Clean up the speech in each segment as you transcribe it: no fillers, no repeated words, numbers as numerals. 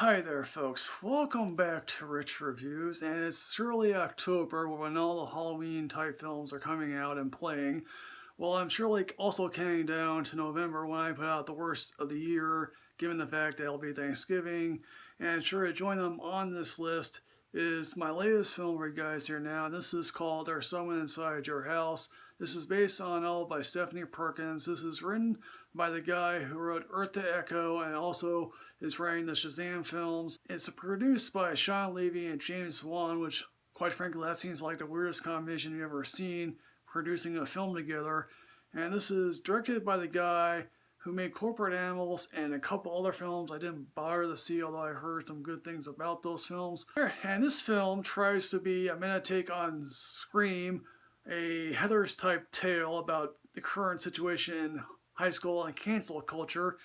Hi there folks, welcome back to Rich Reviews, and it's surely October when all the Halloween type films are coming out and playing. Well, I'm surely also counting down to November when I put out the worst of the year, given the fact that it'll be Thanksgiving, and sure to join them on this list is my latest film for you guys here now. This is called There's Someone Inside Your House. This is based on a novel by Stephanie Perkins. This is written by the guy who wrote Earth to Echo and also is writing the Shazam films. It's produced by Sean Levy and James Wan, which quite frankly that seems like the weirdest combination you've ever seen, producing a film together. And this is directed by the guy who made Corporate Animals and a couple other films I didn't bother to see, although I heard some good things about those films. And this film tries to be a meta take on Scream, a Heathers type tale about the current situation in high school and cancel culture,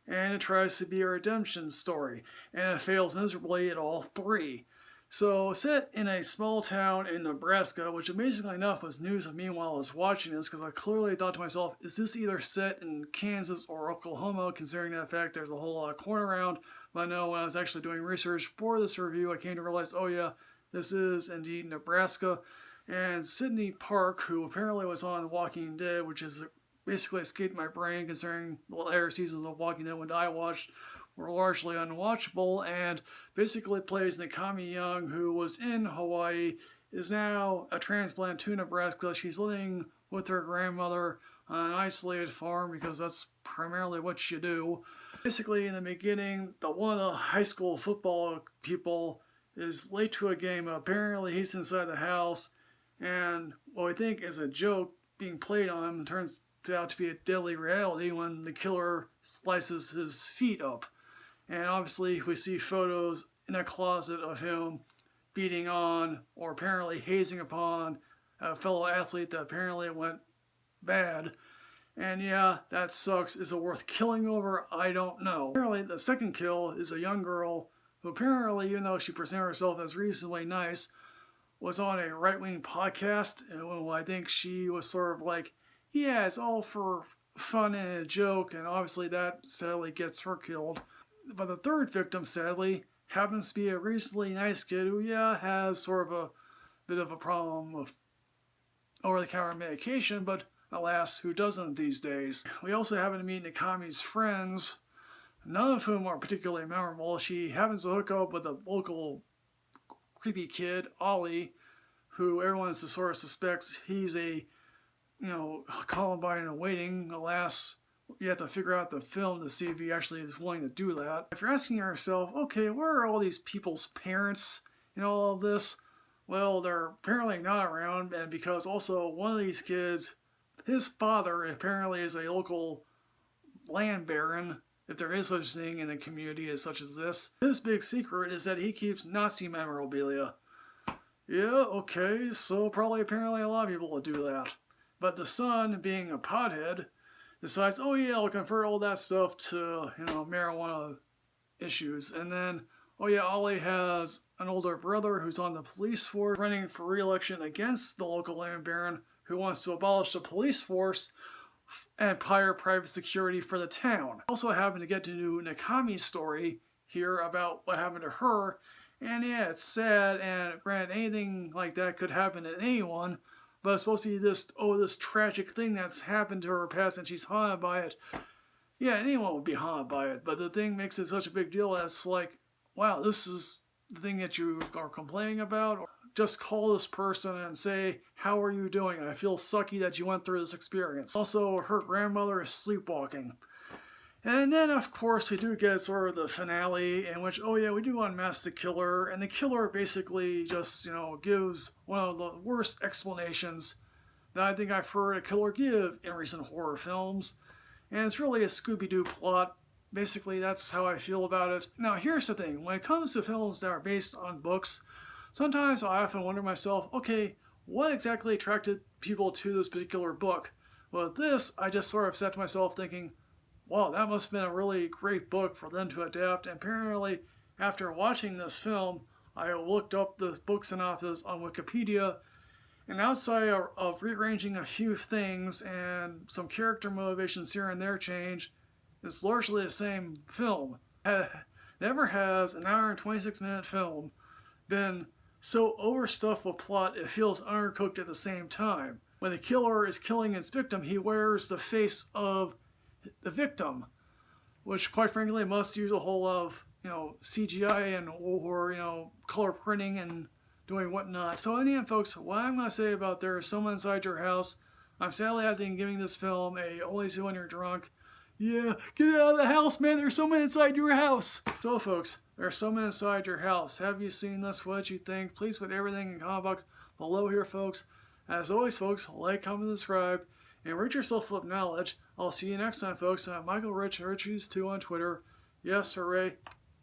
and it tries to be a redemption story, and it fails miserably at all three. So, set in a small town in Nebraska, which amazingly enough was news to me while I was watching this, because I clearly thought to myself, is this either set in Kansas or Oklahoma, considering that fact there's a whole lot of corn around? But no, when I was actually doing research for this review, I came to realize, oh yeah, this is indeed Nebraska. And Sidney Park, who apparently was on Walking Dead, which is basically escaped my brain considering the later seasons of Walking Dead when I watched were largely unwatchable, and basically plays Nakami Young, who was in Hawaii, is now a transplant to Nebraska. She's living with her grandmother on an isolated farm because that's primarily what you do. Basically, in the beginning, one of the high school football people is late to a game. Apparently, he's inside the house, and what we think is a joke being played on him turns out to be a deadly reality when the killer slices his feet up. And obviously we see photos in a closet of him beating on or apparently hazing upon a fellow athlete that apparently went bad. And yeah, that sucks. Is it worth killing over? I don't know. Apparently the second kill is a young girl who apparently, even though she presented herself as reasonably nice, was on a right-wing podcast, and I think she was sort of like, yeah, it's all for fun and a joke, and obviously that sadly gets her killed. But the third victim, sadly, happens to be a reasonably nice kid who, yeah, has sort of a bit of a problem with over-the-counter medication, but alas, who doesn't these days? We also happen to meet Nakami's friends, none of whom are particularly memorable. She happens to hook up with a local creepy kid, Ollie, who everyone sort of suspects he's a, Columbine in waiting. Alas, you have to figure out the film to see if he actually is willing to do that. If you're asking yourself, okay, where are all these people's parents in all of this? Well, they're apparently not around, and because also one of these kids, his father apparently is a local land baron, if there is such a thing in a community as such as this. His big secret is that he keeps Nazi memorabilia. Yeah, okay, so probably apparently a lot of people will do that. But the son, being a pothead, decides, oh yeah, I'll convert all that stuff to, marijuana issues. And then, oh yeah, Ollie has an older brother who's on the police force running for re-election against the local land baron who wants to abolish the police force and hire private security for the town. Also happen to get to know Nakami's story here about what happened to her. And yeah, it's sad, and granted, anything like that could happen to anyone, but it's supposed to be this tragic thing that's happened to her past and she's haunted by it. Yeah, anyone would be haunted by it, but the thing makes it such a big deal that it's like, wow, this is the thing that you are complaining about? Or just call this person and say, how are you doing? I feel sucky that you went through this experience. Also, her grandmother is sleepwalking. And then, of course, we do get sort of the finale in which, oh yeah, we do unmask the killer, and the killer basically just, gives one of the worst explanations that I think I've heard a killer give in recent horror films. And it's really a Scooby-Doo plot. Basically, that's how I feel about it. Now, here's the thing. When it comes to films that are based on books, sometimes I often wonder myself, okay, what exactly attracted people to this particular book? Well, with this, I just sort of sat to myself thinking, wow, that must have been a really great book for them to adapt. And apparently, after watching this film, I looked up the book synopsis on Wikipedia, and outside of rearranging a few things and some character motivations here and there change, it's largely the same film. Never has an hour and 26-minute film been so overstuffed with plot it feels undercooked at the same time. When the killer is killing his victim, he wears the face of the victim, which quite frankly must use a whole lot of, CGI and or color printing and doing whatnot. So in the end, folks, what I'm going to say about There Is Someone Inside Your House, I'm sadly having giving this film a only see when you're drunk. Yeah, get out of the house, man. There's someone inside your house. So, folks, there's someone inside your house. Have you seen this? What you think? Please put everything in the comment box below here, folks. As always, folks, like, comment, subscribe, and rate yourself full of knowledge. I'll see you next time, folks. I'm Michael Rich, Rich2 on Twitter. Yes, hooray.